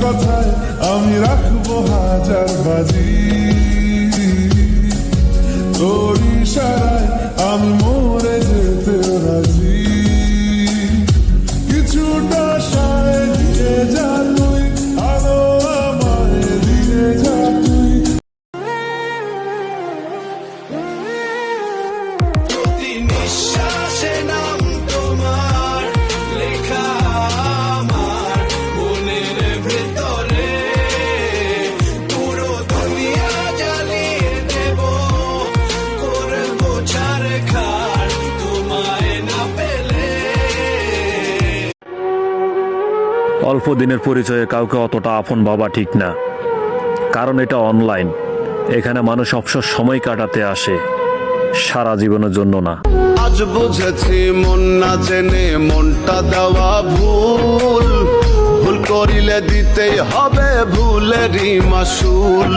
কথায় আমি রাখবো হাজার বাজি, তোর ইশারায় আমি মরে যেতে রাজি। কিছুটা সায় দিয়ে যা তুই, আলো আমায় দিয়ে যা তুই। প্রতি নিঃশ্বাসে নাম তোমার লেখা আমার মনের ভেতরে, পুরো দুনিয়া জ্বালিয়ে দেব, করবো ছারখার তোমায় না পেলে। অল্প দিনের পরিচয়ে কাউকে অতটা আপন ভাবা ঠিক না, কারণ এটা অনলাইন। এখানে মানুষ অবসর সময় কাটাতে আসে, সারা জীবনের জন্য না। আজ বুঝেছি মন না জেনে মনটা দেওয়া ভুল, ভুল করিলে দিতেই হবে ভুলেরই মাসুল।